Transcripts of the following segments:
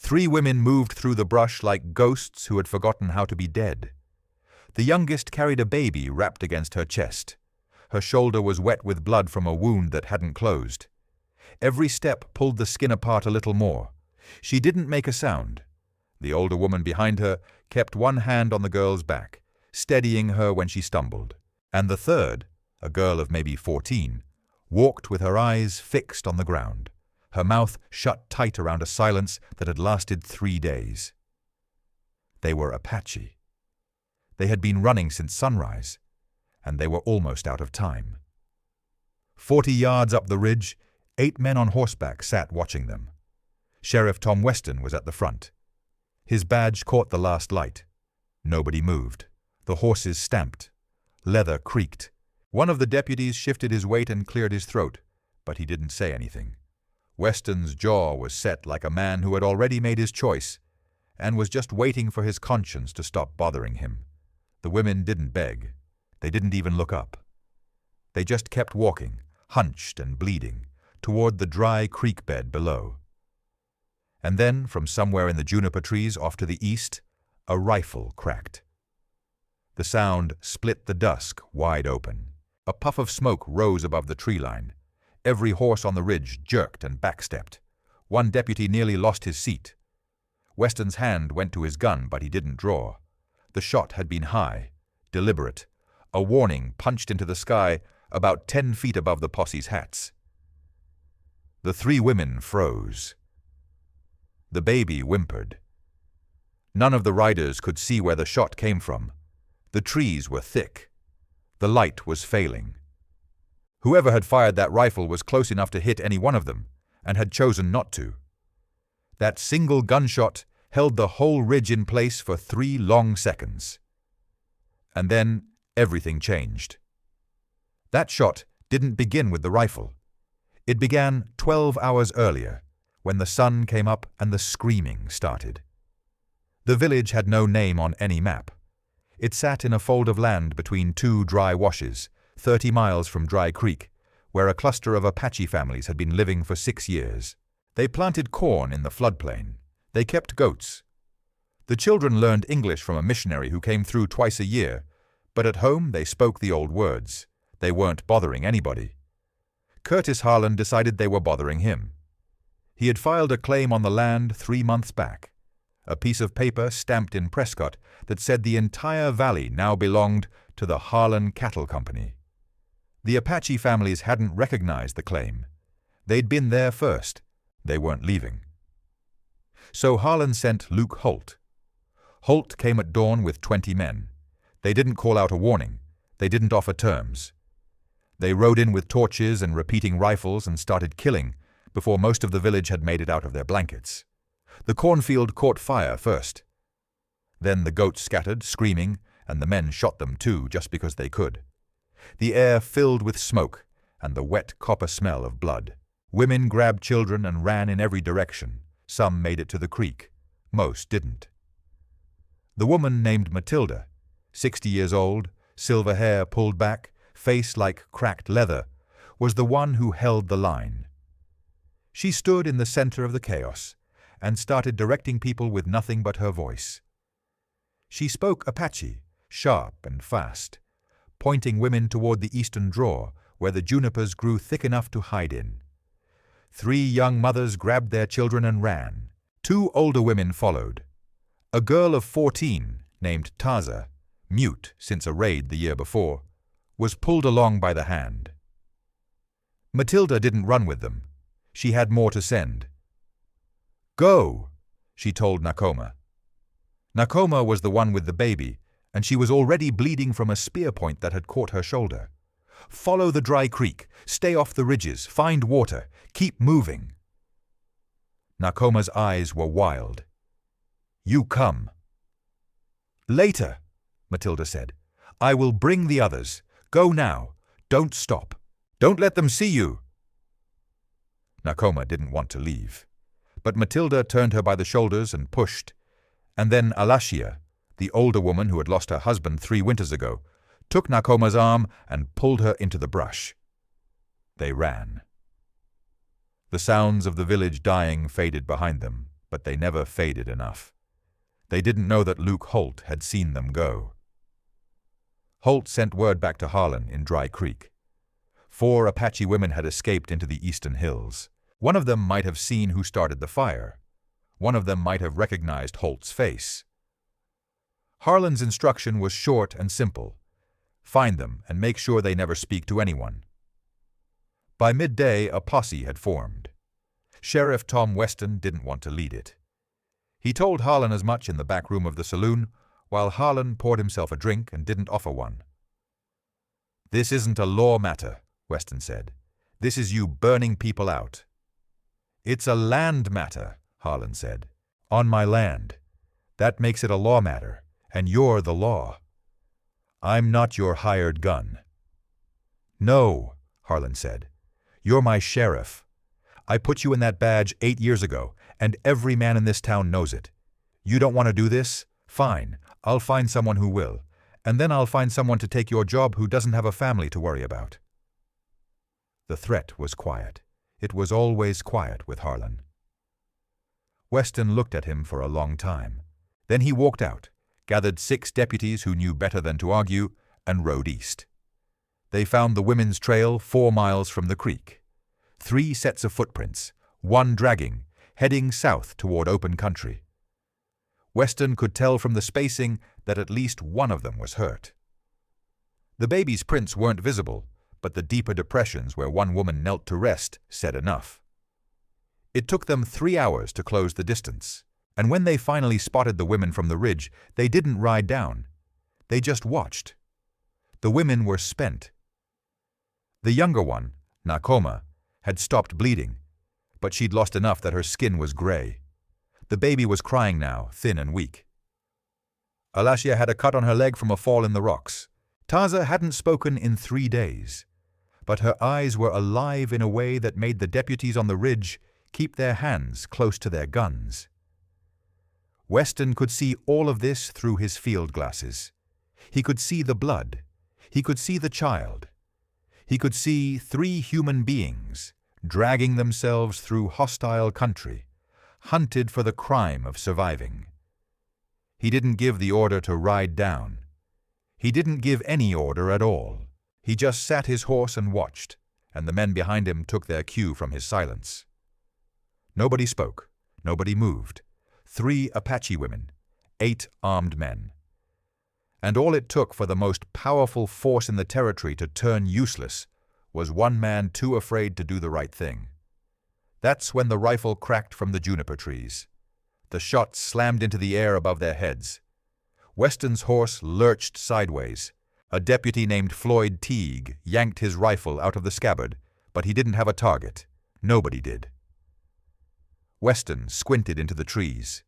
3 women moved through the brush like ghosts who had forgotten how to be dead. The youngest carried a baby wrapped against her chest. Her shoulder was wet with blood from a wound that hadn't closed. Every step pulled the skin apart a little more. She didn't make a sound. The older woman behind her kept one hand on the girl's back, steadying her when she stumbled. And the third, a girl of maybe 14, walked with her eyes fixed on the ground, her mouth shut tight around a silence that had lasted 3 days. They were Apache. They had been running since sunrise, and they were almost out of time. 40 yards up the ridge, 8 men on horseback sat watching them. Sheriff Tom Weston was at the front. His badge caught the last light. Nobody moved. The horses stamped. Leather creaked. One of the deputies shifted his weight and cleared his throat, but he didn't say anything. Weston's jaw was set like a man who had already made his choice and was just waiting for his conscience to stop bothering him. The women didn't beg. They didn't even look up. They just kept walking, hunched and bleeding, toward the dry creek bed below. And then, from somewhere in the juniper trees off to the east, a rifle cracked. The sound split the dusk wide open. A puff of smoke rose above the tree line. Every horse on the ridge jerked and backstepped. One deputy nearly lost his seat. Weston's hand went to his gun, but he didn't draw. The shot had been high, deliberate, a warning punched into the sky about 10 feet above the posse's hats. The 3 women froze. The baby whimpered. None of the riders could see where the shot came from. The trees were thick. The light was failing. Whoever had fired that rifle was close enough to hit any one of them, and had chosen not to. That single gunshot held the whole ridge in place for 3 long seconds. And then everything changed. That shot didn't begin with the rifle. It began 12 hours earlier, when the sun came up and the screaming started. The village had no name on any map. It sat in a fold of land between 2 dry washes, 30 miles from Dry Creek, where a cluster of Apache families had been living for 6 years. They planted corn in the floodplain. They kept goats. The children learned English from a missionary who came through twice a year, but at home they spoke the old words. They weren't bothering anybody. Curtis Harlan decided they were bothering him. He had filed a claim on the land 3 months back, a piece of paper stamped in Prescott that said the entire valley now belonged to the Harland Cattle Company. The Apache families hadn't recognized the claim. They'd been there first. They weren't leaving. So Harlan sent Luke Holt. Holt came at dawn with 20 men. They didn't call out a warning. They didn't offer terms. They rode in with torches and repeating rifles and started killing before most of the village had made it out of their blankets. The cornfield caught fire first. Then the goats scattered, screaming, and the men shot them too, just because they could. The air filled with smoke and the wet copper smell of blood. Women grabbed children and ran in every direction. Some made it to the creek. Most didn't. The woman named Matilda, 60 years old, silver hair pulled back, face like cracked leather, was the one who held the line. She stood in the center of the chaos and started directing people with nothing but her voice. She spoke Apache, sharp and fast, pointing women toward the eastern draw where the junipers grew thick enough to hide in. 3 young mothers grabbed their children and ran. 2 older women followed. A girl of 14, named Taza, mute since a raid the year before, was pulled along by the hand. Matilda didn't run with them. She had more to send. "Go," she told Nakoma. Nakoma was the one with the baby, and she was already bleeding from a spear point that had caught her shoulder. "Follow the dry creek. Stay off the ridges. Find water. Keep moving." Nakoma's eyes were wild. "You come." "Later," Matilda said. "I will bring the others. Go now. Don't stop. Don't let them see you." Nakoma didn't want to leave, but Matilda turned her by the shoulders and pushed, and then Alashia, the older woman who had lost her husband 3 winters ago, took Nakoma's arm and pulled her into the brush. They ran. The sounds of the village dying faded behind them. but they never faded enough. They didn't know that Luke Holt had seen them go. Holt sent word back to Harlan in Dry Creek. 4 Apache women had escaped into the eastern hills. One of them might have seen who started the fire. One of them might have recognized Holt's face. Harlan's instruction was short and simple. Find them and make sure they never speak to anyone. By midday, a posse had formed. Sheriff Tom Weston didn't want to lead it. He told Harlan as much in the back room of the saloon, while Harlan poured himself a drink and didn't offer one. "This isn't a law matter," Weston said. "This is you burning people out." "It's a land matter," Harlan said. "On my land. That makes it a law matter, and you're the law. I'm not your hired gun." "No," Harlan said. "You're my sheriff. I put you in that badge 8 years ago, and every man in this town knows it. You don't want to do this? Fine, I'll find someone who will, and then I'll find someone to take your job who doesn't have a family to worry about." The threat was quiet. It was always quiet with Harlan. Weston looked at him for a long time. Then he walked out, gathered 6 deputies who knew better than to argue, and rode east. They found the women's trail 4 miles from the creek. 3 sets of footprints, 1 dragging, heading south toward open country. Weston could tell from the spacing that at least one of them was hurt. The baby's prints weren't visible, but the deeper depressions where one woman knelt to rest said enough. It took them 3 hours to close the distance, and when they finally spotted the women from the ridge, they didn't ride down. They just watched. The women were spent. The younger one, Nakoma, had stopped bleeding, but she'd lost enough that her skin was gray. The baby was crying now, thin and weak. Alasia had a cut on her leg from a fall in the rocks. Taza hadn't spoken in 3 days, but her eyes were alive in a way that made the deputies on the ridge keep their hands close to their guns. Weston could see all of this through his field glasses. He could see the blood. He could see the child. He could see 3 human beings dragging themselves through hostile country, hunted for the crime of surviving. He didn't give the order to ride down. He didn't give any order at all. He just sat his horse and watched, and the men behind him took their cue from his silence. Nobody spoke. Nobody moved. 3 Apache women, 8 armed men. And all it took for the most powerful force in the territory to turn useless was one man too afraid to do the right thing. That's when the rifle cracked from the juniper trees. The shot slammed into the air above their heads. Weston's horse lurched sideways. A deputy named Floyd Teague yanked his rifle out of the scabbard, but he didn't have a target. Nobody did. Weston squinted into the trees.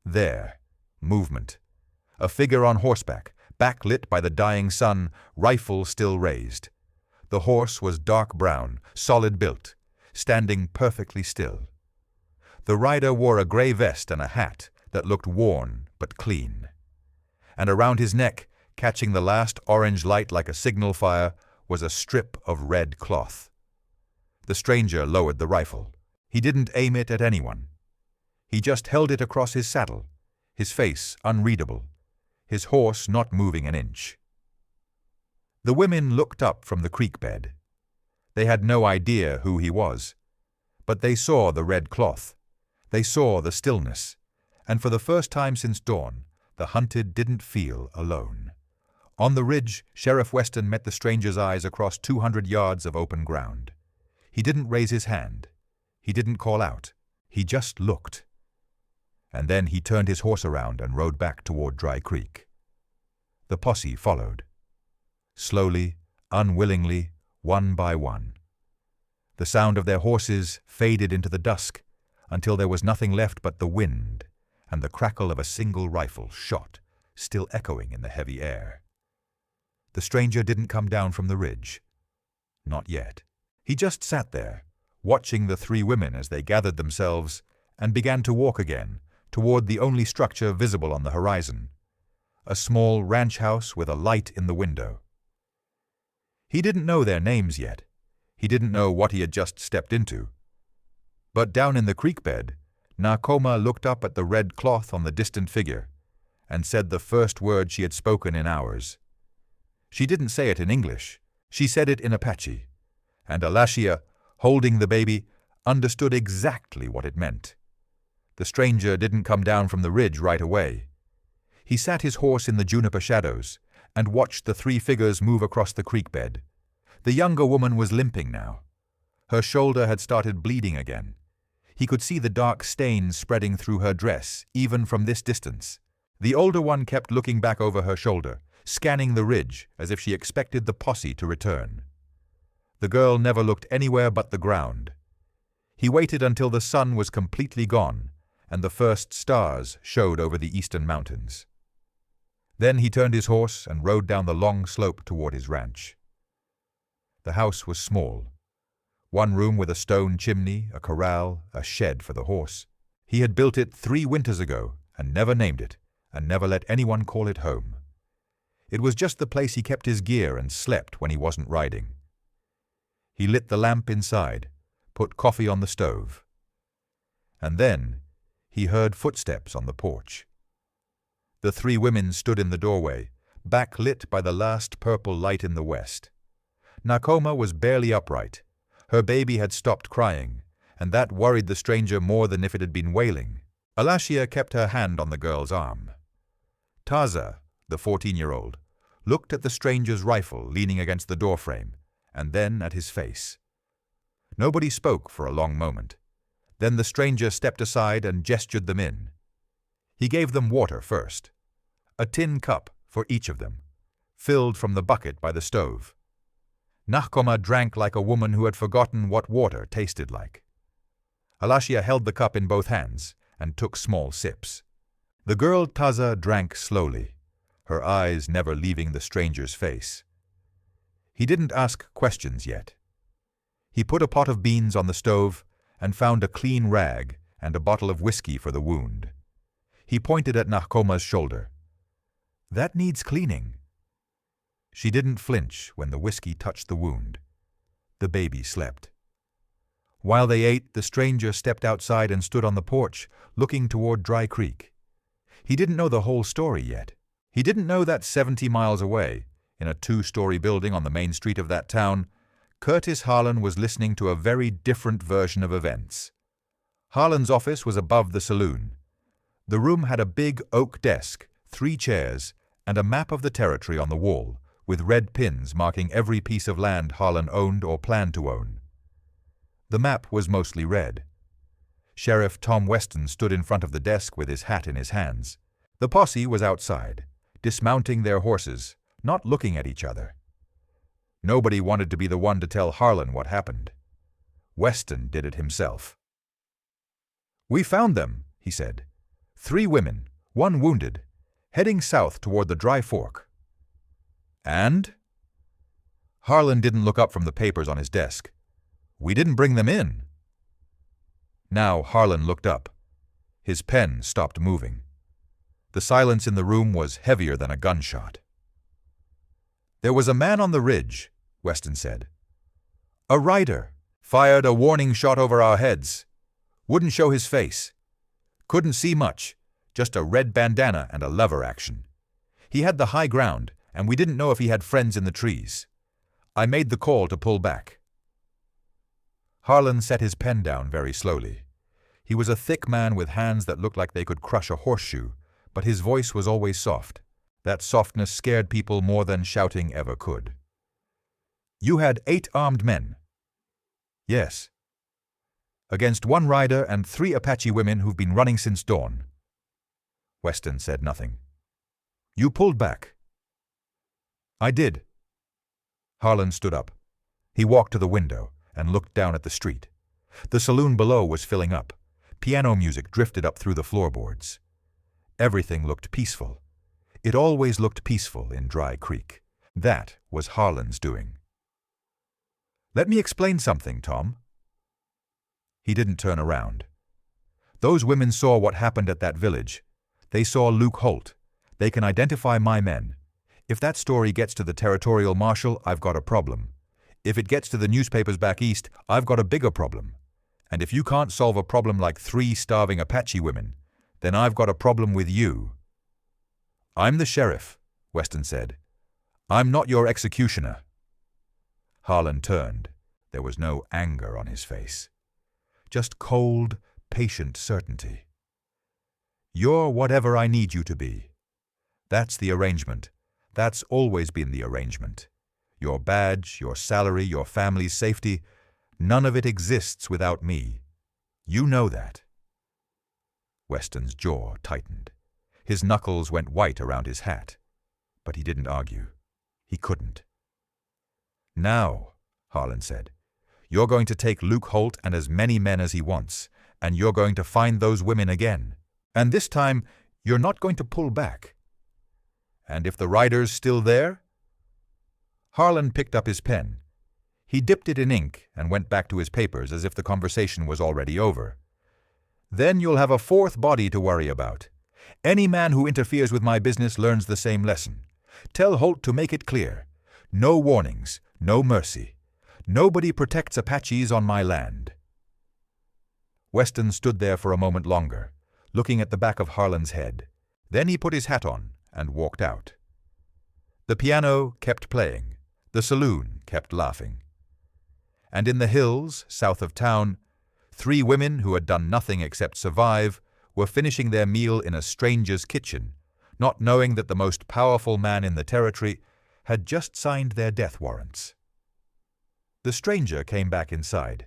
There, movement. A figure on horseback, backlit by the dying sun, rifle still raised. The horse was dark brown, solid built, standing perfectly still. The rider wore a gray vest and a hat that looked worn but clean. And around his neck, catching the last orange light like a signal fire, was a strip of red cloth. The stranger lowered the rifle. He didn't aim it at anyone. He just held it across his saddle, his face unreadable, his horse not moving an inch. The women looked up from the creek bed. They had no idea who he was, but they saw the red cloth. They saw the stillness, and for the first time since dawn, the hunted didn't feel alone. On the ridge, Sheriff Weston met the stranger's eyes across 200 yards of open ground. He didn't raise his hand. He didn't call out. He just looked. And then he turned his horse around and rode back toward Dry Creek. The posse followed. Slowly, unwillingly, one by one. The sound of their horses faded into the dusk until there was nothing left but the wind and the crackle of a single rifle shot, still echoing in the heavy air. The stranger didn't come down from the ridge. Not yet. He just sat there, watching the 3 women as they gathered themselves and began to walk again toward the only structure visible on the horizon, a small ranch house with a light in the window. He didn't know their names yet. He didn't know what he had just stepped into. But down in the creek bed, Nakoma looked up at the red cloth on the distant figure and said the first word she had spoken in hours. She didn't say it in English. She said it in Apache, and Alashia, holding the baby, understood exactly what it meant. The stranger didn't come down from the ridge right away. He sat his horse in the juniper shadows and watched the three figures move across the creek bed. The younger woman was limping now. Her shoulder had started bleeding again. He could see the dark stains spreading through her dress, even from this distance. The older one kept looking back over her shoulder, scanning the ridge as if she expected the posse to return. The girl never looked anywhere but the ground. He waited until the sun was completely gone and the first stars showed over the eastern mountains. Then he turned his horse and rode down the long slope toward his ranch. The house was small. One room with a stone chimney, a corral, a shed for the horse. He had built it 3 winters ago and never named it, and never let anyone call it home. It was just the place he kept his gear and slept when he wasn't riding. He lit the lamp inside, put coffee on the stove. And then he heard footsteps on the porch. The 3 women stood in the doorway, backlit by the last purple light in the west. Nakoma was barely upright. Her baby had stopped crying, and that worried the stranger more than if it had been wailing. Alashia kept her hand on the girl's arm. Taza, the 14-year-old, looked at the stranger's rifle leaning against the doorframe, and then at his face. Nobody spoke for a long moment. Then the stranger stepped aside and gestured them in. He gave them water first, a tin cup for each of them, filled from the bucket by the stove. Nakoma drank like a woman who had forgotten what water tasted like. Alashia held the cup in both hands and took small sips. The girl Taza drank slowly, her eyes never leaving the stranger's face. He didn't ask questions yet. He put a pot of beans on the stove and found a clean rag and a bottle of whiskey for the wound. He pointed at Nakoma's shoulder. "That needs cleaning." She didn't flinch when the whiskey touched the wound. The baby slept. While they ate, the stranger stepped outside and stood on the porch, looking toward Dry Creek. He didn't know the whole story yet. He didn't know that 70 miles away, in a 2-story building on the main street of that town, Curtis Harlan was listening to a very different version of events. Harlan's office was above the saloon. The room had a big oak desk, 3 chairs, and a map of the territory on the wall, with red pins marking every piece of land Harlan owned or planned to own. The map was mostly red. Sheriff Tom Weston stood in front of the desk with his hat in his hands. The posse was outside, dismounting their horses, not looking at each other. Nobody wanted to be the one to tell Harlan what happened. Weston did it himself. "We found them," he said. 3 women, 1 wounded, heading south toward the Dry Fork. "And?" Harlan didn't look up from the papers on his desk. "We didn't bring them in." Now Harlan looked up. His pen stopped moving. The silence in the room was heavier than a gunshot. "There was a man on the ridge," Weston said. "A rider. Fired a warning shot over our heads. Wouldn't show his face. Couldn't see much, just a red bandana and a lever action. He had the high ground, and we didn't know if he had friends in the trees. I made the call to pull back." Harlan set his pen down very slowly. He was a thick man with hands that looked like they could crush a horseshoe, but his voice was always soft. That softness scared people more than shouting ever could. "You had 8 armed men." "Yes." "Against 1 rider and 3 Apache women who've been running since dawn." Weston said nothing. "You pulled back." "I did." Harlan stood up. He walked to the window and looked down at the street. The saloon below was filling up. Piano music drifted up through the floorboards. Everything looked peaceful. It always looked peaceful in Dry Creek. That was Harlan's doing. "Let me explain something, Tom." He didn't turn around. "Those women saw what happened at that village. They saw Luke Holt. They can identify my men. If that story gets to the territorial marshal, I've got a problem. If it gets to the newspapers back east, I've got a bigger problem. And if you can't solve a problem like 3 starving Apache women, then I've got a problem with you." "I'm the sheriff," Weston said. "I'm not your executioner." Harlan turned. There was no anger on his face. Just cold, patient certainty. "You're whatever I need you to be. That's the arrangement. That's always been the arrangement. Your badge, your salary, your family's safety, none of it exists without me. You know that." Weston's jaw tightened. His knuckles went white around his hat. But he didn't argue. He couldn't. "Now," Harlan said, "you're going to take Luke Holt and as many men as he wants, and you're going to find those women again. And this time, you're not going to pull back. And if the rider's still there?" Harlan picked up his pen. He dipped it in ink and went back to his papers as if the conversation was already over. "Then you'll have a 4th body to worry about. Any man who interferes with my business learns the same lesson. Tell Holt to make it clear. No warnings, no mercy. Nobody protects Apaches on my land." Weston stood there for a moment longer, looking at the back of Harlan's head. Then he put his hat on and walked out. The piano kept playing. The saloon kept laughing. And in the hills, south of town, 3 women who had done nothing except survive were finishing their meal in a stranger's kitchen, not knowing that the most powerful man in the territory had just signed their death warrants. The stranger came back inside.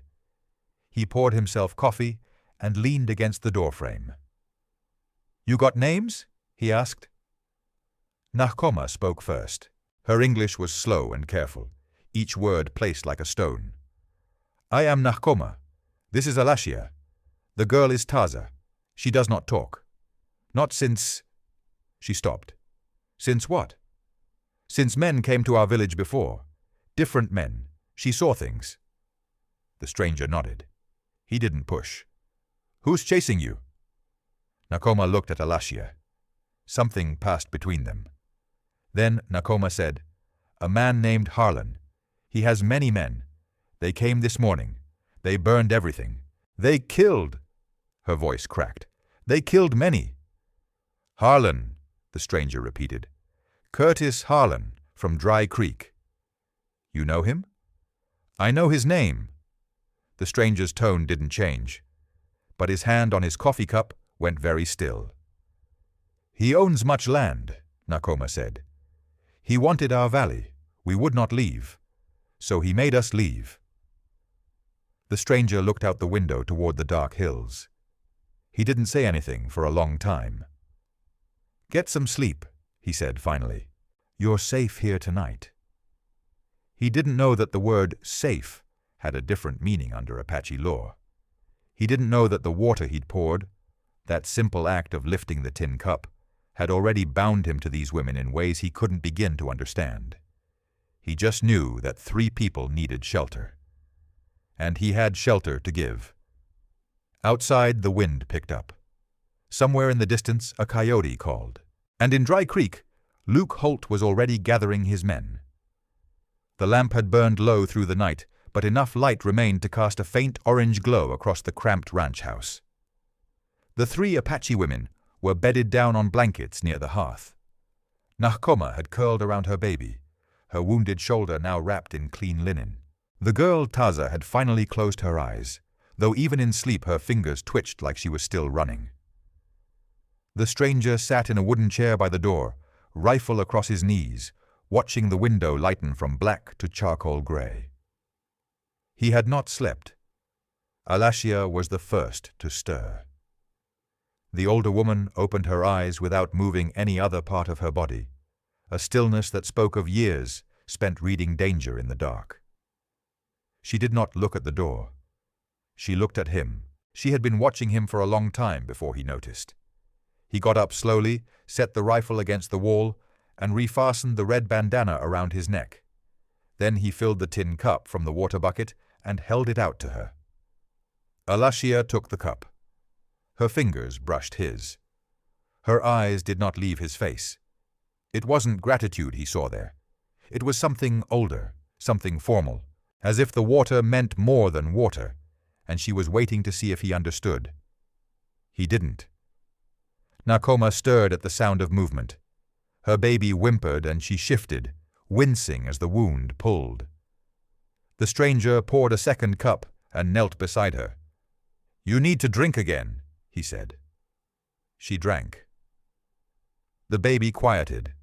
He poured himself coffee and leaned against the doorframe. "You got names?" he asked. Nahkoma spoke first. Her English was slow and careful, each word placed like a stone. "I am Nahkoma. This is Alashia. The girl is Taza. She does not talk. Not since—" She stopped. "Since what?" "Since men came to our village before. Different men. She saw things." The stranger nodded. He didn't push. "Who's chasing you?" Nahkoma looked at Alashia. Something passed between them. Then Nahkoma said, "A man named Harlan. He has many men. They came this morning. They burned everything. They killed—" Her voice cracked. "They killed many." "Harlan," the stranger repeated. "Curtis Harlan, from Dry Creek." "You know him?" "I know his name." The stranger's tone didn't change, but his hand on his coffee cup went very still. "He owns much land," Nahkoma said. "He wanted our valley. We would not leave. So he made us leave." The stranger looked out the window toward the dark hills. He didn't say anything for a long time. "Get some sleep," he said finally. "You're safe here tonight." He didn't know that the word safe had a different meaning under Apache law. He didn't know that the water he'd poured, that simple act of lifting the tin cup, had already bound him to these women in ways he couldn't begin to understand. He just knew that 3 people needed shelter. And he had shelter to give. Outside, the wind picked up. Somewhere in the distance, a coyote called. And in Dry Creek, Luke Holt was already gathering his men. The lamp had burned low through the night, but enough light remained to cast a faint orange glow across the cramped ranch house. The 3 Apache women were bedded down on blankets near the hearth. Nahkoma had curled around her baby, her wounded shoulder now wrapped in clean linen. The girl Taza had finally closed her eyes, though even in sleep her fingers twitched like she was still running. The stranger sat in a wooden chair by the door, rifle across his knees, watching the window lighten from black to charcoal gray. He had not slept. Alashia was the first to stir. The older woman opened her eyes without moving any other part of her body, a stillness that spoke of years spent reading danger in the dark. She did not look at the door. She looked at him. She had been watching him for a long time before he noticed. He got up slowly, set the rifle against the wall, and refastened the red bandana around his neck. Then he filled the tin cup from the water bucket and held it out to her. Alashia took the cup. Her fingers brushed his. Her eyes did not leave his face. It wasn't gratitude he saw there. It was something older, something formal, as if the water meant more than water, and she was waiting to see if he understood. He didn't. Nakoma stirred at the sound of movement. Her baby whimpered and she shifted, wincing as the wound pulled. The stranger poured a second cup and knelt beside her. "You need to drink again," he said. She drank. The baby quieted.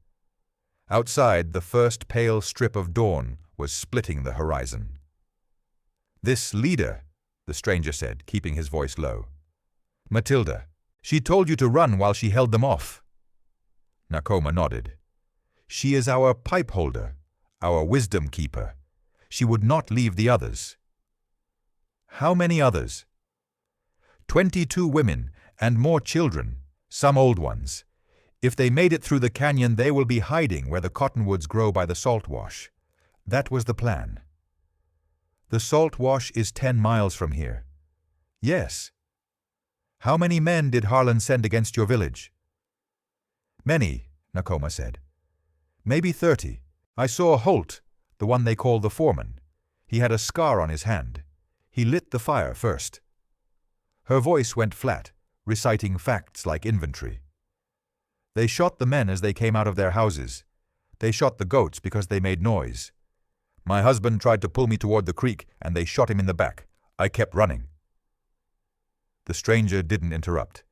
Outside, the first pale strip of dawn was splitting the horizon. "This leader," the stranger said, keeping his voice low. "Matilda. She told you to run while she held them off." Nakoma nodded. "She is our pipe holder, our wisdom keeper. She would not leave the others." "How many others?" 22 women and more children, some old ones. If they made it through the canyon, they will be hiding where the cottonwoods grow by the salt wash. That was the plan. "The salt wash is 10 miles from here." "Yes." "How many men did Harland send against your village?" "Many," Nakoma said. "Maybe 30. I saw Holt, the one they call the foreman. He had a scar on his hand. He lit the fire first." Her voice went flat, reciting facts like inventory. "They shot the men as they came out of their houses. They shot the goats because they made noise. My husband tried to pull me toward the creek, and they shot him in the back. I kept running." The stranger didn't interrupt.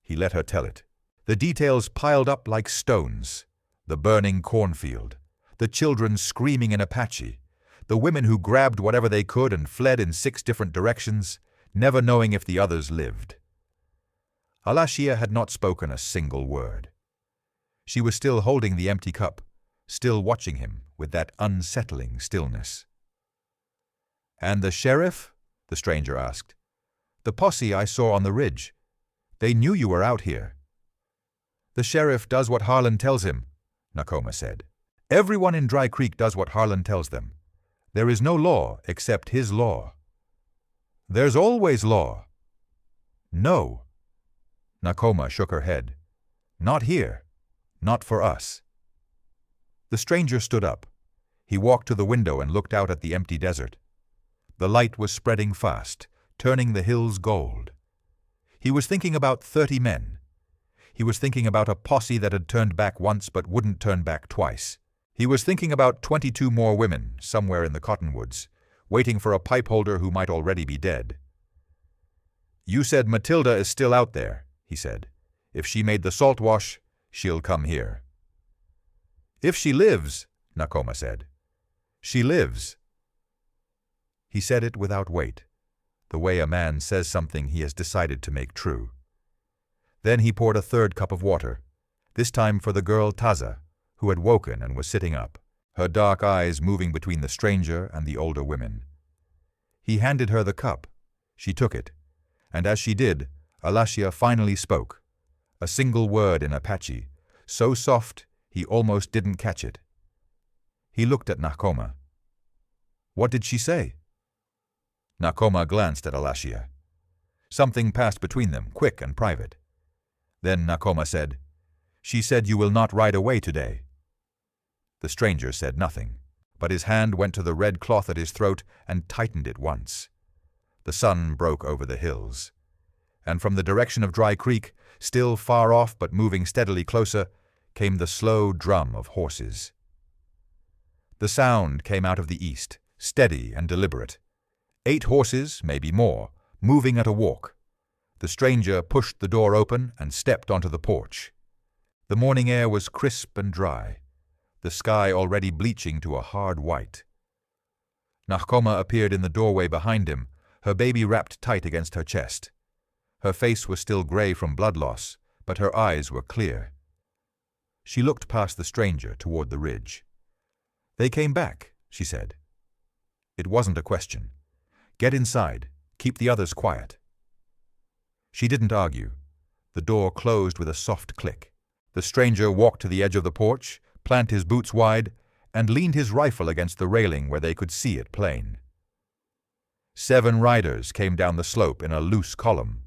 He let her tell it. The details piled up like stones. The burning cornfield, the children screaming in Apache, the women who grabbed whatever they could and fled in 6 different directions, never knowing if the others lived. Alashia had not spoken a single word. She was still holding the empty cup, still watching him with that unsettling stillness. "And the sheriff?" the stranger asked. "The posse I saw on the ridge. They knew you were out here." "The sheriff does what Harland tells him," Nakoma said. "Everyone in Dry Creek does what Harland tells them. There is no law except his law." "There's always law." "No." Nakoma shook her head. "Not here. Not for us." The stranger stood up. He walked to the window and looked out at the empty desert. The light was spreading fast, turning the hills gold. He was thinking about 30 men. He was thinking about a posse that had turned back once but wouldn't turn back twice. He was thinking about 22 more women somewhere in the cottonwoods, waiting for a pipe holder who might already be dead. "You said Matilda is still out there," he said. "If she made the salt wash, she'll come here." "If she lives," Nakoma said. "She lives." He said it without weight, the way a man says something he has decided to make true. Then he poured a third cup of water, this time for the girl Taza, who had woken and was sitting up, her dark eyes moving between the stranger and the older women. He handed her the cup. She took it, and as she did, Alashia finally spoke, a single word in Apache, so soft he almost didn't catch it. He looked at Nakoma. "What did she say?" Nakoma glanced at Alashia. Something passed between them, quick and private. Then Nakoma said, "She said you will not ride away today." The stranger said nothing, but his hand went to the red cloth at his throat and tightened it once. The sun broke over the hills, and from the direction of Dry Creek, still far off but moving steadily closer, came the slow drum of horses. The sound came out of the east, steady and deliberate. 8 horses, maybe more, moving at a walk. The stranger pushed the door open and stepped onto the porch. The morning air was crisp and dry, the sky already bleaching to a hard white. Nakoma appeared in the doorway behind him, her baby wrapped tight against her chest. Her face was still gray from blood loss, but her eyes were clear. She looked past the stranger toward the ridge. "They came back," she said. It wasn't a question. "Get inside. Keep the others quiet." She didn't argue. The door closed with a soft click. The stranger walked to the edge of the porch, planted his boots wide, and leaned his rifle against the railing where they could see it plain. 7 riders came down the slope in a loose column.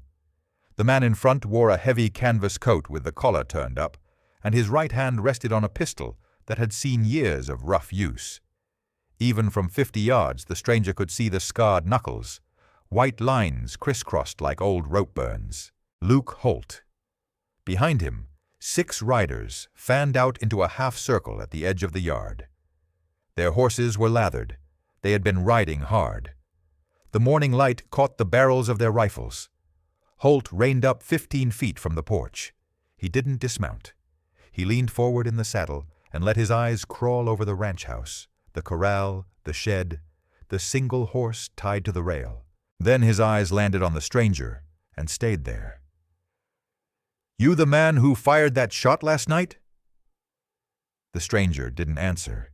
The man in front wore a heavy canvas coat with the collar turned up, and his right hand rested on a pistol that had seen years of rough use. Even from 50 yards, the stranger could see the scarred knuckles, white lines crisscrossed like old rope burns. Luke Holt. Behind him, 6 riders fanned out into a half-circle at the edge of the yard. Their horses were lathered. They had been riding hard. The morning light caught the barrels of their rifles. Holt reined up 15 feet from the porch. He didn't dismount. He leaned forward in the saddle and let his eyes crawl over the ranch house, the corral, the shed, the single horse tied to the rail. Then his eyes landed on the stranger and stayed there. "You the man who fired that shot last night?" The stranger didn't answer.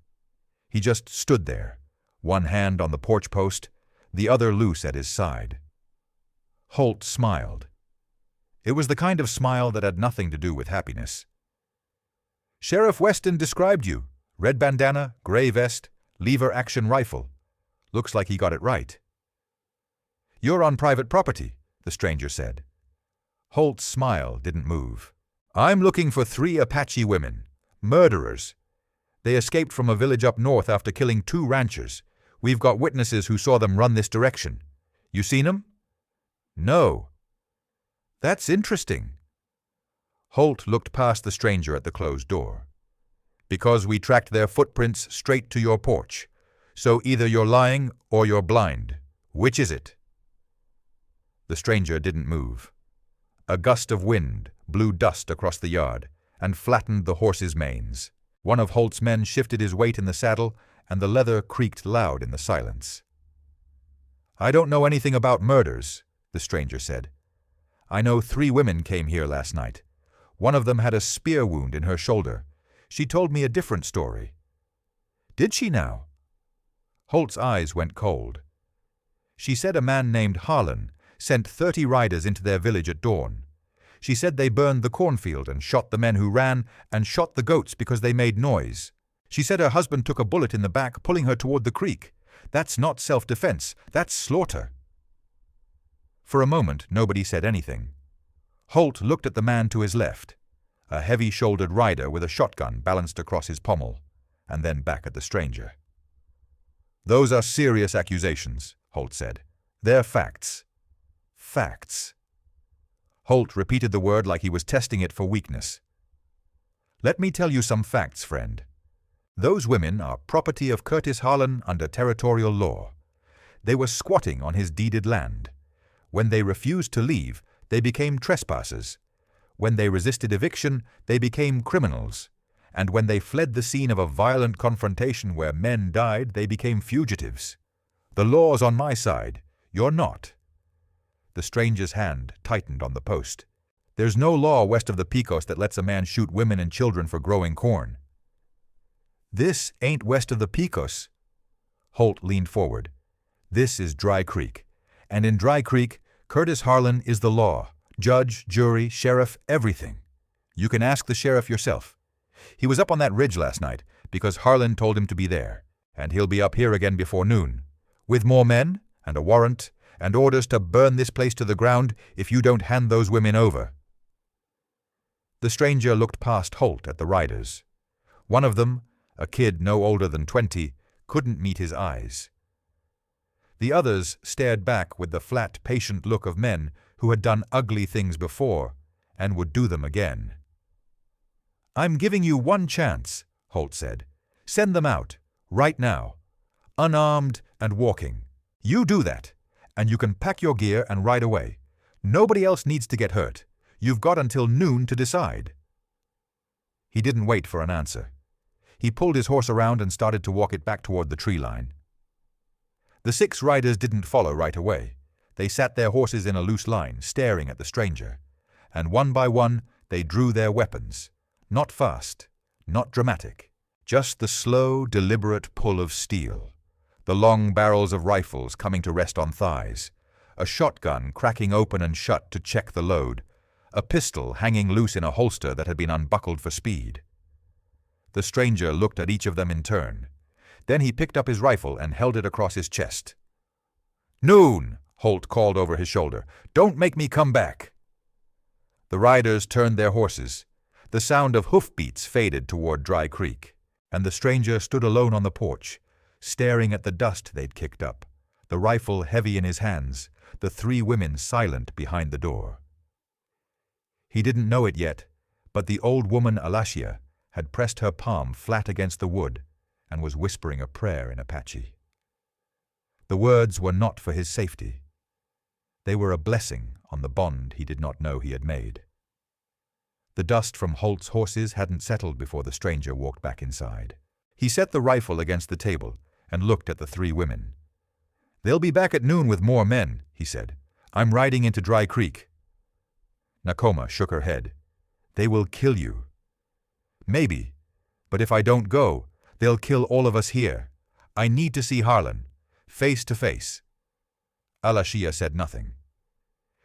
He just stood there, one hand on the porch post, the other loose at his side. Holt smiled. It was the kind of smile that had nothing to do with happiness. "Sheriff Weston described you. Red bandana, gray vest, lever-action rifle. Looks like he got it right." "You're on private property," the stranger said. Holt's smile didn't move. "I'm looking for 3 Apache women. Murderers. They escaped from a village up north after killing 2 ranchers. We've got witnesses who saw them run this direction. You seen them?" "No." "That's interesting." Holt looked past the stranger at the closed door. "Because we tracked their footprints straight to your porch. So either you're lying or you're blind. Which is it?" The stranger didn't move. A gust of wind blew dust across the yard and flattened the horses' manes. One of Holt's men shifted his weight in the saddle, and the leather creaked loud in the silence. "I don't know anything about murders," the stranger said. "I know 3 women came here last night. One of them had a spear wound in her shoulder. She told me a different story." "Did she now?" Holt's eyes went cold. "She said a man named Harlan sent 30 riders into their village at dawn. She said they burned the cornfield and shot the men who ran and shot the goats because they made noise. She said her husband took a bullet in the back, pulling her toward the creek. That's not self-defense, that's slaughter." For a moment, nobody said anything. Holt looked at the man to his left, a heavy-shouldered rider with a shotgun balanced across his pommel, and then back at the stranger. "Those are serious accusations," Holt said. "They're facts." Facts. Holt repeated the word like he was testing it for weakness. "Let me tell you some facts, friend. Those women are property of Curtis Harlan under territorial law. They were squatting on his deeded land. When they refused to leave, they became trespassers. When they resisted eviction, they became criminals. And when they fled the scene of a violent confrontation where men died, they became fugitives. The law's on my side. You're not." The stranger's hand tightened on the post. "There's no law west of the Pecos that lets a man shoot women and children for growing corn." "This ain't west of the Pecos." Holt leaned forward. "This is Dry Creek. And in Dry Creek, Curtis Harlan is the law. Judge, jury, sheriff, everything. You can ask the sheriff yourself. He was up on that ridge last night because Harlan told him to be there, and he'll be up here again before noon, with more men and a warrant and orders to burn this place to the ground if you don't hand those women over." The stranger looked past Holt at the riders. One of them, a kid no older than 20, couldn't meet his eyes. The others stared back with the flat, patient look of men who had done ugly things before and would do them again. "I'm giving you one chance," Holt said. "Send them out, right now, unarmed and walking. You do that, and you can pack your gear and ride away. Nobody else needs to get hurt. You've got until noon to decide." He didn't wait for an answer. He pulled his horse around and started to walk it back toward the tree line. The 6 riders didn't follow right away. They sat their horses in a loose line, staring at the stranger, and one by one they drew their weapons. Not fast, not dramatic, just the slow, deliberate pull of steel. The long barrels of rifles coming to rest on thighs, a shotgun cracking open and shut to check the load, a pistol hanging loose in a holster that had been unbuckled for speed. The stranger looked at each of them in turn. Then he picked up his rifle and held it across his chest. "Noon!" Holt called over his shoulder. "Don't make me come back!" The riders turned their horses. The sound of hoofbeats faded toward Dry Creek, and the stranger stood alone on the porch, staring at the dust they'd kicked up, the rifle heavy in his hands, the 3 women silent behind the door. He didn't know it yet, but the old woman Alasia had pressed her palm flat against the wood and was whispering a prayer in Apache. The words were not for his safety. They were a blessing on the bond he did not know he had made. The dust from Holt's horses hadn't settled before the stranger walked back inside. He set the rifle against the table and looked at the 3 women. "They'll be back at noon with more men," he said. "I'm riding into Dry Creek." Nakoma shook her head. "They will kill you." "Maybe, but if I don't go, they'll kill all of us here. I need to see Harlan, face to face." Alashia said nothing.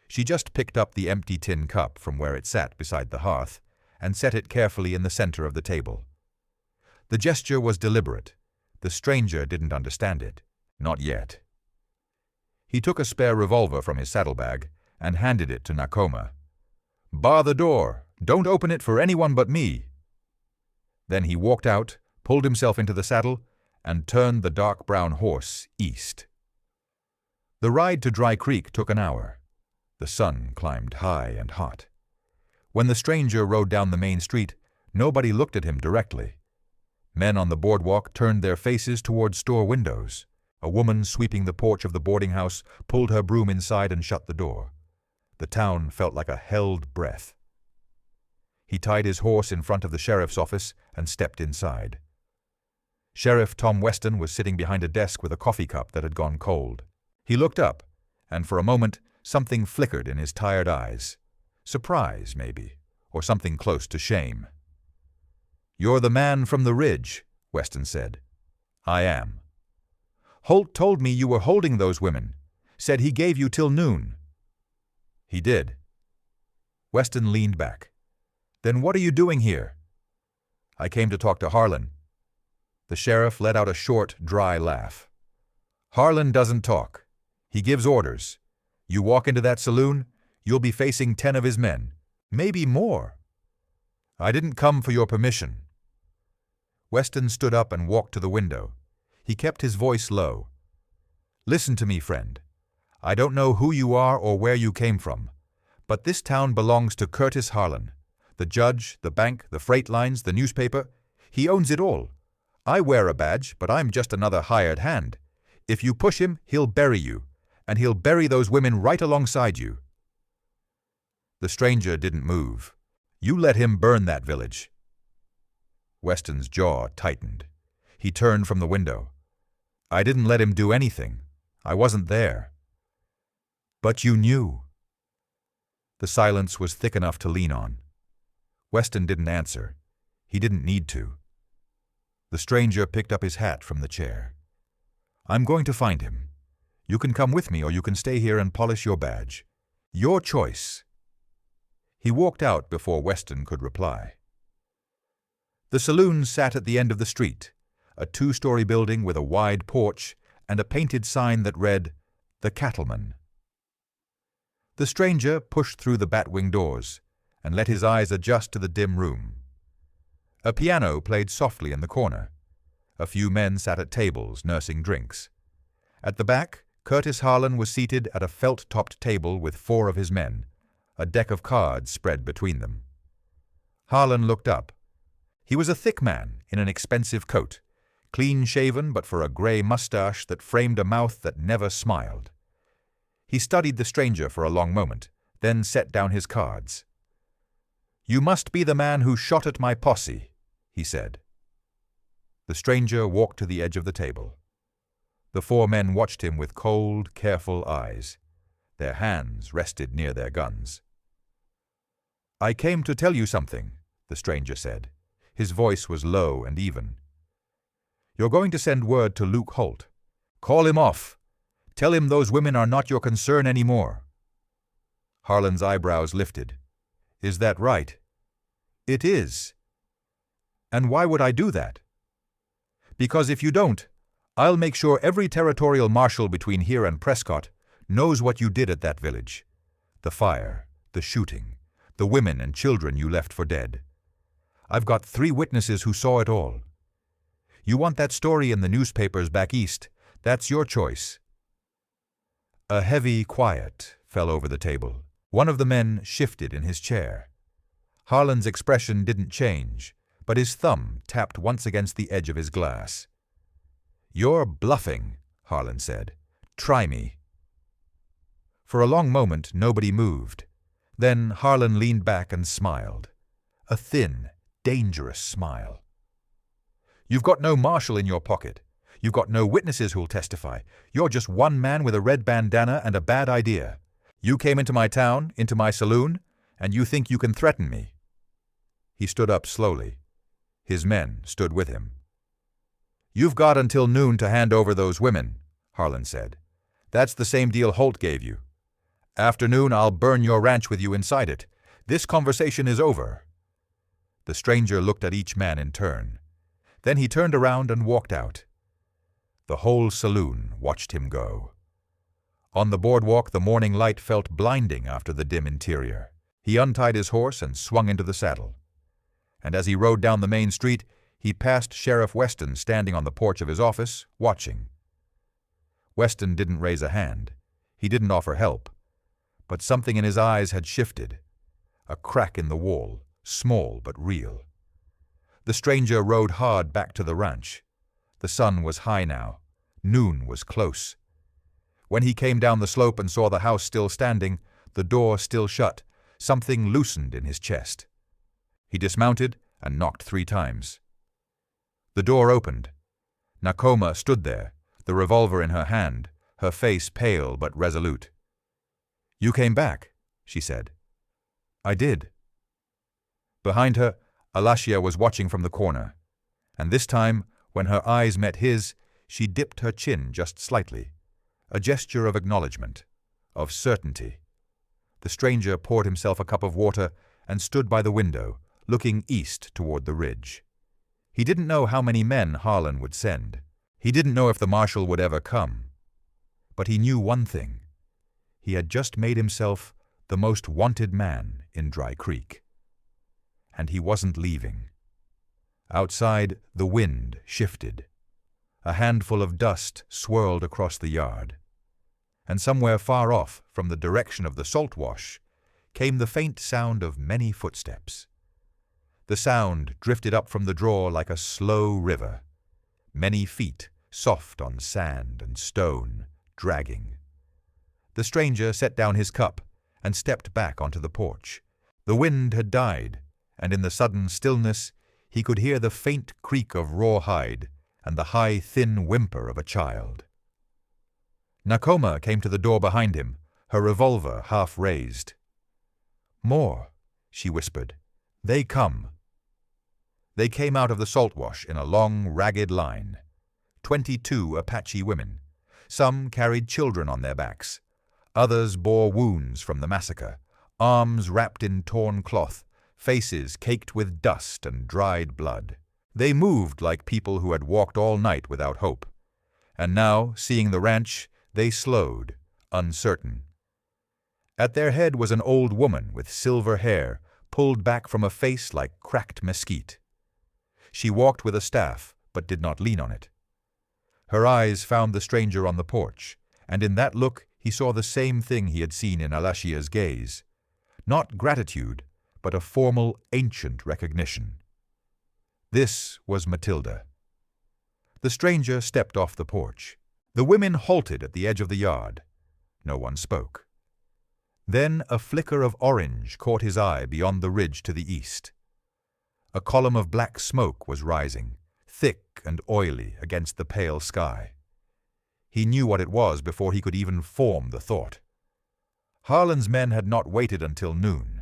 She just picked up the empty tin cup from where it sat beside the hearth and set it carefully in the center of the table. The gesture was deliberate. The stranger didn't understand it. Not yet. He took a spare revolver from his saddlebag and handed it to Nakoma. "Bar the door. Don't open it for anyone but me." Then he walked out, pulled himself into the saddle, and turned the dark brown horse east. The ride to Dry Creek took an hour. The sun climbed high and hot. When the stranger rode down the main street, nobody looked at him directly. Men on the boardwalk turned their faces toward store windows. A woman sweeping the porch of the boarding house pulled her broom inside and shut the door. The town felt like a held breath. He tied his horse in front of the sheriff's office and stepped inside. Sheriff Tom Weston was sitting behind a desk with a coffee cup that had gone cold. He looked up, and for a moment something flickered in his tired eyes. Surprise, maybe, or something close to shame. "You're the man from the ridge," Weston said. "I am." "Holt told me you were holding those women. Said he gave you till noon." "He did." Weston leaned back. "Then what are you doing here?" "I came to talk to Harlan." The sheriff let out a short, dry laugh. "Harlan doesn't talk. He gives orders. You walk into that saloon, you'll be facing 10 of his men, maybe more. I didn't come for your permission." Weston stood up and walked to the window. He kept his voice low. "Listen to me, friend. I don't know who you are or where you came from, but this town belongs to Curtis Harlan. The judge, the bank, the freight lines, the newspaper. He owns it all. I wear a badge, but I'm just another hired hand. If you push him, he'll bury you, and he'll bury those women right alongside you." The stranger didn't move. "You let him burn that village." Weston's jaw tightened. He turned from the window. "I didn't let him do anything. I wasn't there." "But you knew." The silence was thick enough to lean on. Weston didn't answer. He didn't need to. The stranger picked up his hat from the chair. "I'm going to find him. You can come with me or you can stay here and polish your badge. Your choice." He walked out before Weston could reply. The saloon sat at the end of the street, a 2-story building with a wide porch and a painted sign that read, "The Cattleman." The stranger pushed through the batwing doors and let his eyes adjust to the dim room. A piano played softly in the corner. A few men sat at tables, nursing drinks. At the back, Curtis Harlan was seated at a felt-topped table with 4 of his men, a deck of cards spread between them. Harlan looked up. He was a thick man in an expensive coat, clean-shaven but for a gray mustache that framed a mouth that never smiled. He studied the stranger for a long moment, then set down his cards. "You must be the man who shot at my posse," he said. The stranger walked to the edge of the table. The 4 men watched him with cold, careful eyes. Their hands rested near their guns. "I came to tell you something," the stranger said. His voice was low and even. "You're going to send word to Luke Holt. Call him off. Tell him those women are not your concern anymore." Harlan's eyebrows lifted. "Is that right?" "It is." "And why would I do that?" "Because if you don't, I'll make sure every territorial marshal between here and Prescott knows what you did at that village. The fire, the shooting, the women and children you left for dead. I've got 3 witnesses who saw it all. You want that story in the newspapers back east, that's your choice." A heavy quiet fell over the table. One of the men shifted in his chair. Harland's expression didn't change, but his thumb tapped once against the edge of his glass. "You're bluffing," Harland said. "Try me." For a long moment, nobody moved. Then Harland leaned back and smiled. A thin, dangerous smile. "You've got no marshal in your pocket. You've got no witnesses who'll testify. You're just one man with a red bandana and a bad idea. You came into my town, into my saloon, and you think you can threaten me." He stood up slowly. His men stood with him. "You've got until noon to hand over those women," Harland said. "That's the same deal Holt gave you. After noon, I'll burn your ranch with you inside it. This conversation is over." The stranger looked at each man in turn. Then he turned around and walked out. The whole saloon watched him go. On the boardwalk, the morning light felt blinding after the dim interior. He untied his horse and swung into the saddle. And as he rode down the main street, he passed Sheriff Weston standing on the porch of his office, watching. Weston didn't raise a hand. He didn't offer help. But something in his eyes had shifted. A crack in the wall, small but real. The stranger rode hard back to the ranch. The sun was high now. Noon was close. When he came down the slope and saw the house still standing, the door still shut, something loosened in his chest. He dismounted and knocked 3 times. The door opened. Nakoma stood there, the revolver in her hand, her face pale but resolute. "You came back," she said. "I did." Behind her, Alasia was watching from the corner, and this time, when her eyes met his, she dipped her chin just slightly, a gesture of acknowledgement, of certainty. The stranger poured himself a cup of water and stood by the window, looking east toward the ridge. He didn't know how many men Harlan would send. He didn't know if the marshal would ever come. But he knew one thing. He had just made himself the most wanted man in Dry Creek. And he wasn't leaving. Outside, the wind shifted. A handful of dust swirled across the yard. And somewhere far off, from the direction of the salt wash, came the faint sound of many footsteps. The sound drifted up from the draw like a slow river. Many feet, soft on sand and stone, dragging. The stranger set down his cup and stepped back onto the porch. The wind had died, and in the sudden stillness he could hear the faint creak of rawhide and the high, thin whimper of a child. Nakoma came to the door behind him, her revolver half raised. "More," she whispered. "They come." They came out of the salt wash in a long, ragged line. 22 Apache women. Some carried children on their backs. Others bore wounds from the massacre, arms wrapped in torn cloth, faces caked with dust and dried blood. They moved like people who had walked all night without hope. And now, seeing the ranch, they slowed, uncertain. At their head was an old woman with silver hair, pulled back from a face like cracked mesquite. She walked with a staff, but did not lean on it. Her eyes found the stranger on the porch, and in that look he saw the same thing he had seen in Alasia's gaze. Not gratitude, but a formal, ancient recognition. This was Matilda. The stranger stepped off the porch. The women halted at the edge of the yard. No one spoke. Then a flicker of orange caught his eye beyond the ridge to the east. A column of black smoke was rising, thick and oily against the pale sky. He knew what it was before he could even form the thought. Harlan's men had not waited until noon.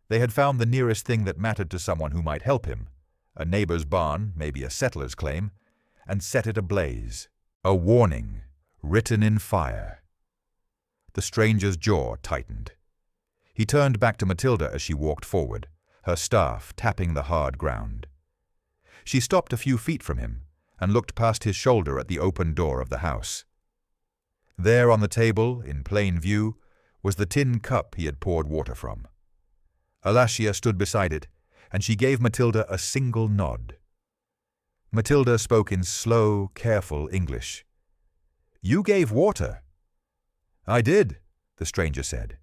They had found the nearest thing that mattered to someone who might help him, a neighbor's barn, maybe a settler's claim, and set it ablaze. A warning, written in fire. The stranger's jaw tightened. He turned back to Matilda as she walked forward, her staff tapping the hard ground. She stopped a few feet from him and looked past his shoulder at the open door of the house. There on the table, in plain view, was the tin cup he had poured water from. Alasia stood beside it, and she gave Matilda a single nod. Matilda spoke in slow, careful English. "You gave water." "I did," the stranger said.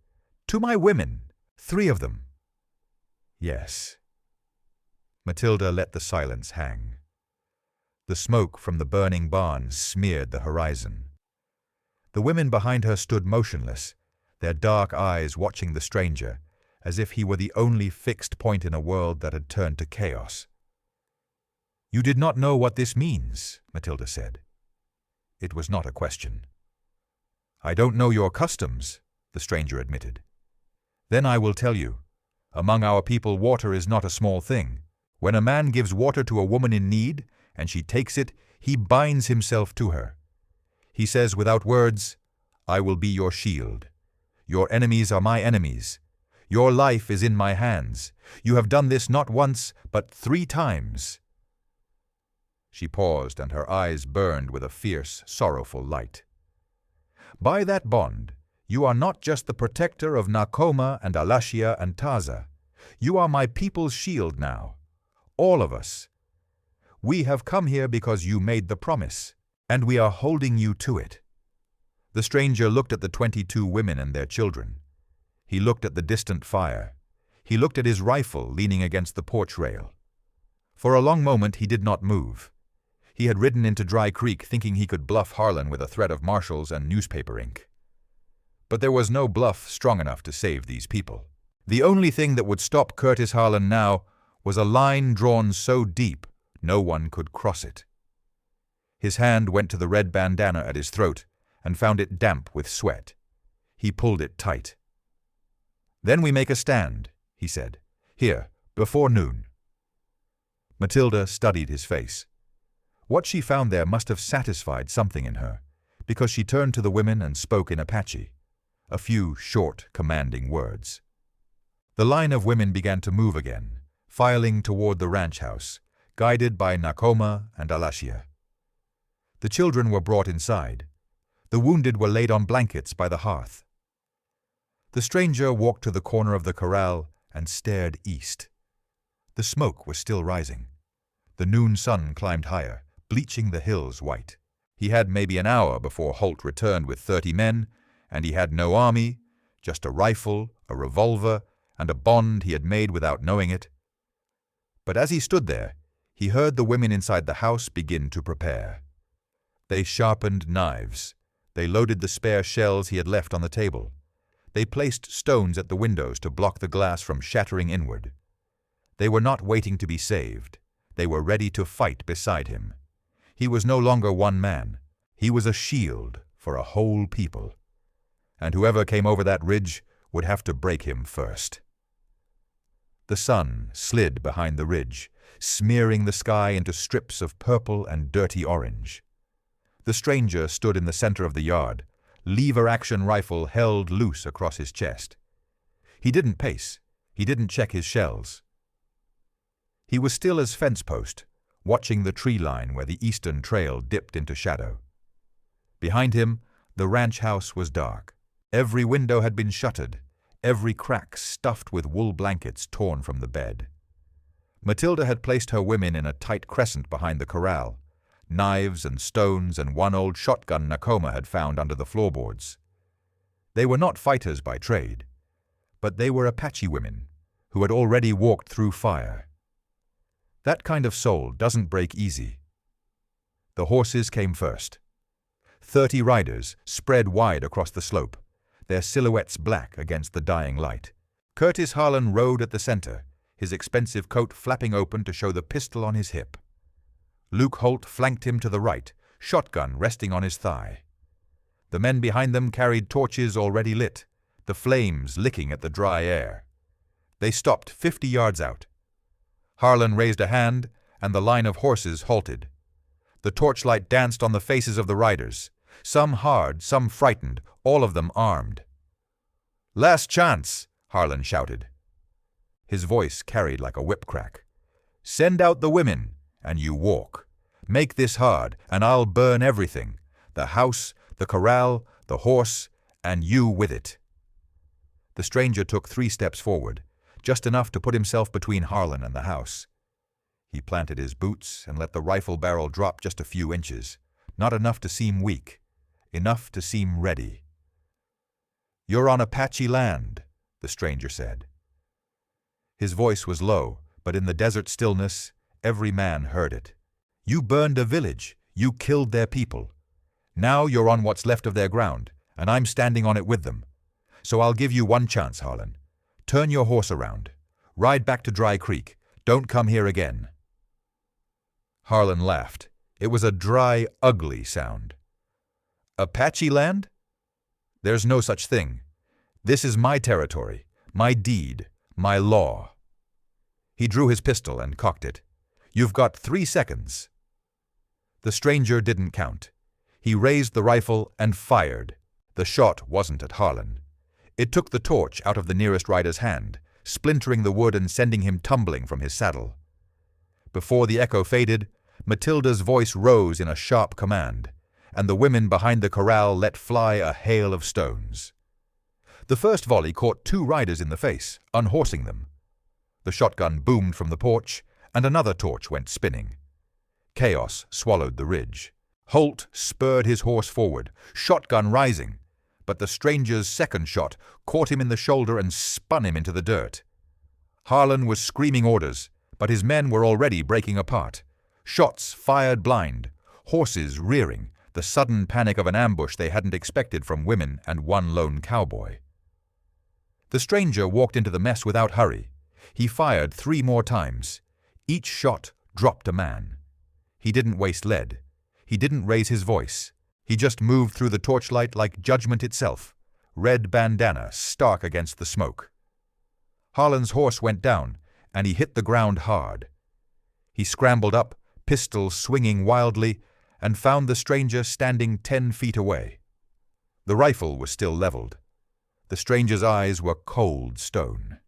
"To my women, 3 of them." "Yes." Matilda let the silence hang. The smoke from the burning barn smeared the horizon. The women behind her stood motionless, their dark eyes watching the stranger, as if he were the only fixed point in a world that had turned to chaos. "You did not know what this means," Matilda said. It was not a question. "I don't know your customs," the stranger admitted. "Then I will tell you. Among our people, water is not a small thing. When a man gives water to a woman in need, and she takes it, he binds himself to her. He says without words, 'I will be your shield. Your enemies are my enemies. Your life is in my hands. You have done this not once, but 3 times. She paused, and her eyes burned with a fierce, sorrowful light. "By that bond, you are not just the protector of Nakoma and Alashia and Taza. You are my people's shield now. All of us. We have come here because you made the promise, and we are holding you to it." The stranger looked at the 22 women and their children. He looked at the distant fire. He looked at his rifle leaning against the porch rail. For a long moment he did not move. He had ridden into Dry Creek thinking he could bluff Harlan with a threat of marshals and newspaper ink. But there was no bluff strong enough to save these people. The only thing that would stop Curtis Harlan now was a line drawn so deep no one could cross it. His hand went to the red bandana at his throat and found it damp with sweat. He pulled it tight. "Then we make a stand," he said. "Here, before noon." Matilda studied his face. What she found there must have satisfied something in her, because she turned to the women and spoke in Apache, a few short, commanding words. The line of women began to move again, filing toward the ranch house, guided by Nakoma and Alashia. The children were brought inside. The wounded were laid on blankets by the hearth. The stranger walked to the corner of the corral and stared east. The smoke was still rising. The noon sun climbed higher, bleaching the hills white. He had maybe an hour before Holt returned with 30 men, and he had no army, just a rifle, a revolver, and a bond he had made without knowing it. But as he stood there, he heard the women inside the house begin to prepare. They sharpened knives. They loaded the spare shells he had left on the table. They placed stones at the windows to block the glass from shattering inward. They were not waiting to be saved. They were ready to fight beside him. He was no longer one man. He was a shield for a whole people. And whoever came over that ridge would have to break him first. The sun slid behind the ridge, smearing the sky into strips of purple and dirty orange. The stranger stood in the center of the yard, lever-action rifle held loose across his chest. He didn't pace. He didn't check his shells. He was still as fence post, watching the tree line where the eastern trail dipped into shadow. Behind him, the ranch house was dark. Every window had been shuttered, every crack stuffed with wool blankets torn from the bed. Matilda had placed her women in a tight crescent behind the corral, knives and stones and one old shotgun Nakoma had found under the floorboards. They were not fighters by trade, but they were Apache women who had already walked through fire. That kind of soul doesn't break easy. The horses came first. 30 riders spread wide across the slope, their silhouettes black against the dying light. Curtis Harlan rode at the center, his expensive coat flapping open to show the pistol on his hip. Luke Holt flanked him to the right, shotgun resting on his thigh. The men behind them carried torches already lit, the flames licking at the dry air. They stopped 50 yards out. Harlan raised a hand, and the line of horses halted. The torchlight danced on the faces of the riders, some hard, some frightened, all of them armed. "Last chance," Harlan shouted. His voice carried like a whip crack. "Send out the women, and you walk. Make this hard, and I'll burn everything, the house, the corral, the horse, and you with it." The stranger took 3 steps forward, just enough to put himself between Harlan and the house. He planted his boots and let the rifle barrel drop just a few inches, not enough to seem weak, enough to seem ready. "You're on Apache land," the stranger said. His voice was low, but in the desert stillness, every man heard it. "You burned a village. You killed their people. Now you're on what's left of their ground, and I'm standing on it with them. So I'll give you one chance, Harlan. Turn your horse around. Ride back to Dry Creek. Don't come here again." Harlan laughed. It was a dry, ugly sound. "Apache land? There's no such thing. This is my territory, my deed, my law." He drew his pistol and cocked it. "You've got 3 seconds." The stranger didn't count. He raised the rifle and fired. The shot wasn't at Harlan. It took the torch out of the nearest rider's hand, splintering the wood and sending him tumbling from his saddle. Before the echo faded, Matilda's voice rose in a sharp command, and the women behind the corral let fly a hail of stones. The first volley caught 2 riders in the face, unhorsing them. The shotgun boomed from the porch, and another torch went spinning. Chaos swallowed the ridge. Holt spurred his horse forward, shotgun rising, but the stranger's second shot caught him in the shoulder and spun him into the dirt. Harlan was screaming orders, but his men were already breaking apart. Shots fired blind, horses rearing, the sudden panic of an ambush they hadn't expected from women and one lone cowboy. The stranger walked into the mess without hurry. He fired 3 more times. Each shot dropped a man. He didn't waste lead. He didn't raise his voice. He just moved through the torchlight like judgment itself, red bandana stark against the smoke. Harlan's horse went down, and he hit the ground hard. He scrambled up, pistol swinging wildly, and found the stranger standing 10 feet away. The rifle was still leveled. The stranger's eyes were cold stone.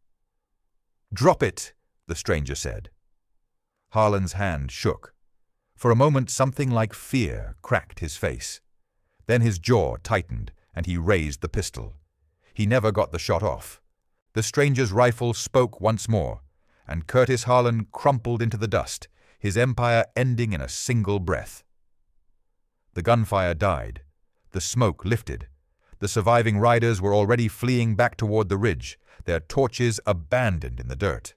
"Drop it," the stranger said. Harlan's hand shook. For a moment something like fear cracked his face. Then his jaw tightened, and he raised the pistol. He never got the shot off. The stranger's rifle spoke once more, and Curtis Harlan crumpled into the dust, his empire ending in a single breath. The gunfire died. The smoke lifted. The surviving riders were already fleeing back toward the ridge, their torches abandoned in the dirt.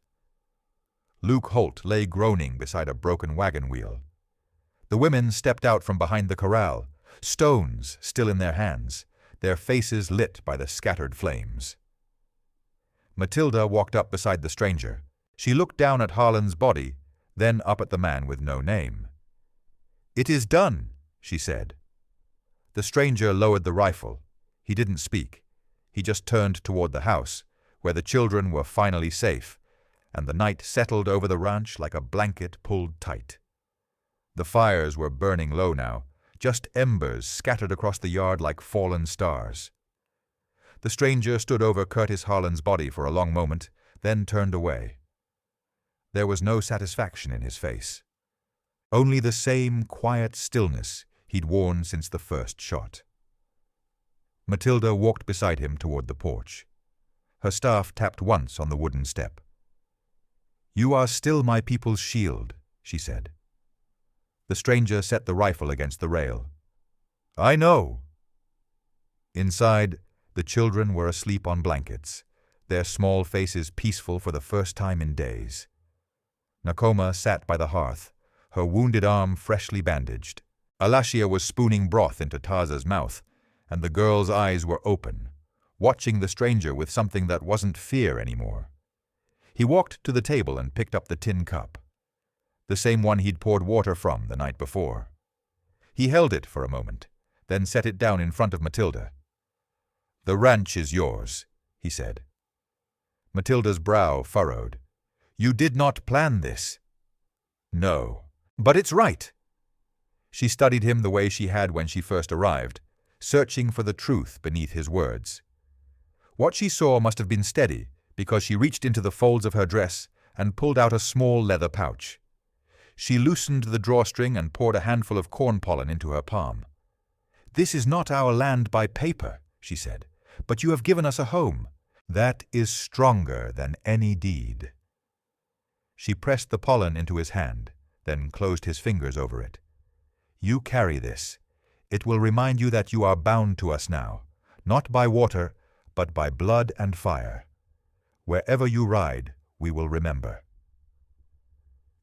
Luke Holt lay groaning beside a broken wagon wheel. The women stepped out from behind the corral, stones still in their hands, their faces lit by the scattered flames. Matilda walked up beside the stranger. She looked down at Harlan's body, then up at the man with no name. "It is done," she said. The stranger lowered the rifle. He didn't speak. He just turned toward the house, where the children were finally safe, and the night settled over the ranch like a blanket pulled tight. The fires were burning low now, just embers scattered across the yard like fallen stars. The stranger stood over Curtis Harlan's body for a long moment, then turned away. There was no satisfaction in his face. Only the same quiet stillness he'd worn since the first shot. Matilda walked beside him toward the porch. Her staff tapped once on the wooden step. "You are still my people's shield," she said. The stranger set the rifle against the rail. "I know." Inside, the children were asleep on blankets, their small faces peaceful for the first time in days. Nakoma sat by the hearth, her wounded arm freshly bandaged. Alashia was spooning broth into Taza's mouth, and the girl's eyes were open, watching the stranger with something that wasn't fear anymore. He walked to the table and picked up the tin cup, the same one he'd poured water from the night before. He held it for a moment, then set it down in front of Matilda. "The ranch is yours," he said. Matilda's brow furrowed. "You did not plan this." "No, but it's right." She studied him the way she had when she first arrived, searching for the truth beneath his words. What she saw must have been steady, because she reached into the folds of her dress and pulled out a small leather pouch. She loosened the drawstring and poured a handful of corn pollen into her palm. "This is not our land by paper," she said, "but you have given us a home. That is stronger than any deed." She pressed the pollen into his hand, then closed his fingers over it. "You carry this. It will remind you that you are bound to us now, not by water, but by blood and fire. Wherever you ride, we will remember."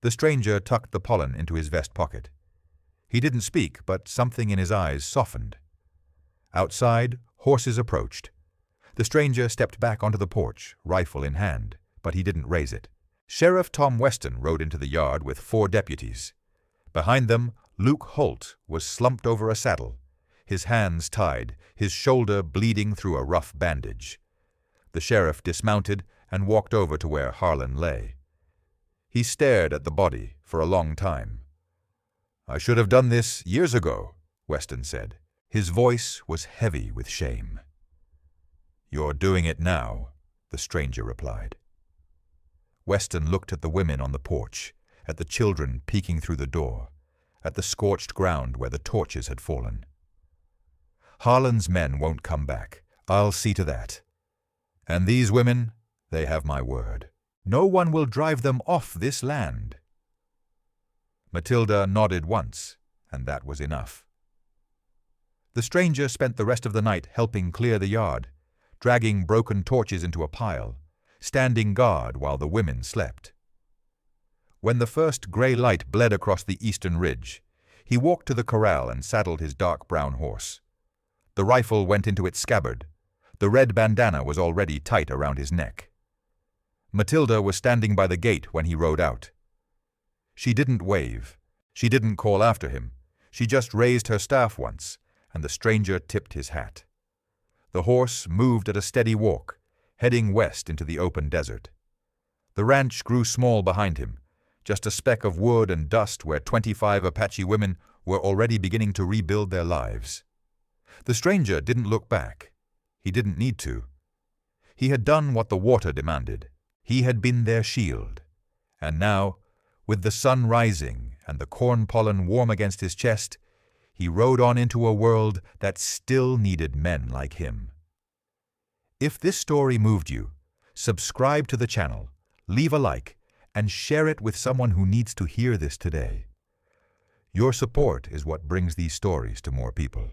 The stranger tucked the pollen into his vest pocket. He didn't speak, but something in his eyes softened. Outside, horses approached. The stranger stepped back onto the porch, rifle in hand, but he didn't raise it. Sheriff Tom Weston rode into the yard with 4 deputies. Behind them, Luke Holt was slumped over a saddle, his hands tied, his shoulder bleeding through a rough bandage. The sheriff dismounted and walked over to where Harlan lay. He stared at the body for a long time. "I should have done this years ago," Weston said. His voice was heavy with shame. "You're doing it now," the stranger replied. Weston looked at the women on the porch, at the children peeking through the door, at the scorched ground where the torches had fallen. "Harlan's men won't come back. I'll see to that. And these women, they have my word. No one will drive them off this land." Matilda nodded once, and that was enough. The stranger spent the rest of the night helping clear the yard, dragging broken torches into a pile, standing guard while the women slept. When the first gray light bled across the eastern ridge, he walked to the corral and saddled his dark brown horse. The rifle went into its scabbard. The red bandana was already tight around his neck. Matilda was standing by the gate when he rode out. She didn't wave. She didn't call after him. She just raised her staff once, and the stranger tipped his hat. The horse moved at a steady walk, heading west into the open desert. The ranch grew small behind him, just a speck of wood and dust where 25 Apache women were already beginning to rebuild their lives. The stranger didn't look back. He didn't need to. He had done what the water demanded. He had been their shield. And now, with the sun rising and the corn pollen warm against his chest, he rode on into a world that still needed men like him. If this story moved you, subscribe to the channel, leave a like, and share it with someone who needs to hear this today. Your support is what brings these stories to more people.